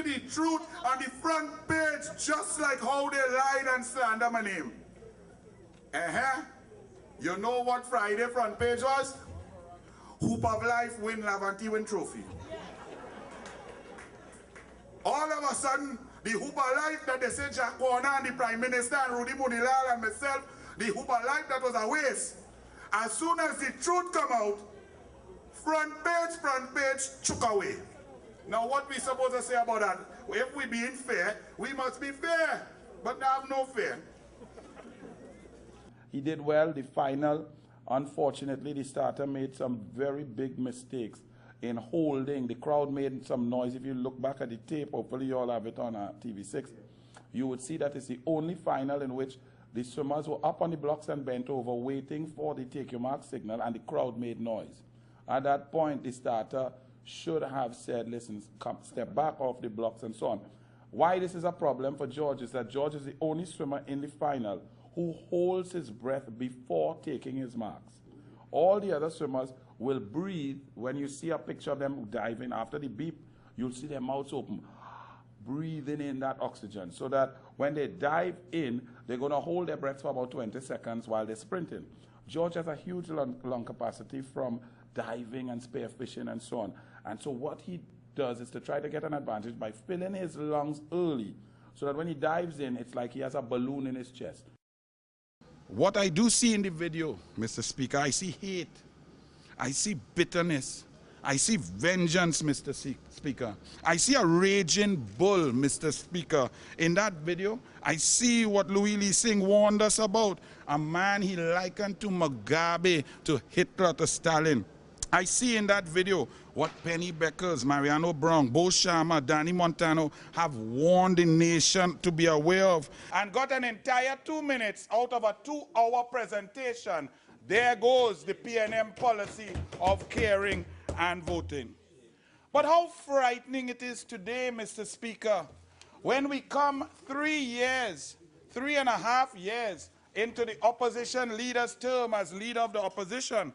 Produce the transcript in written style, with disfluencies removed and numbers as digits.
see the truth on the front page, just like how they lied and slander my name. You know what Friday front page was? Hoop of Life win Lavanti win trophy. All of a sudden, the Hoop of Life that they say Jack Warner and the Prime Minister and Rudy Munilal and myself, the Hoop of Life that was a waste. As soon as the truth come out, front page, chook away. Now what we supposed to say about that? If we being fair, we must be fair, but have no fear. He did well. The final, unfortunately, the starter made some very big mistakes in holding. The crowd made some noise. If you look back at the tape, hopefully you all have it on TV6, you would see that it's the only final in which the swimmers were up on the blocks and bent over waiting for the take your mark signal, and the crowd made noise. At that point, the starter should have said, listen, come, step back off the blocks and so on. Why this is a problem for George is that George is the only swimmer in the final who holds his breath before taking his marks. All the other swimmers will breathe. When you see a picture of them diving after the beep, you'll see their mouths open, breathing in that oxygen, so that when they dive in, they're going to hold their breath for about 20 seconds while they're sprinting. George has a huge lung capacity from diving and spearfishing and so on. And so what he does is to try to get an advantage by filling his lungs early, so that when he dives in, it's like he has a balloon in his chest. What I do see in the video, Mr. Speaker, I see hate. I see bitterness. I see vengeance, Mr. Speaker. I see a raging bull, Mr. Speaker. In that video, I see what Louis Lee Singh warned us about. A man he likened to Mugabe, to Hitler, to Stalin. I see in that video what Penny Beckers, Mariano Brown, Bo Sharma, Danny Montano have warned the nation to be aware of, and got an entire 2 minutes out of a 2-hour presentation. There goes the PNM policy of caring and voting. But how frightening it is today, Mr. Speaker, when we come 3.5 years into the opposition leader's term as leader of the opposition,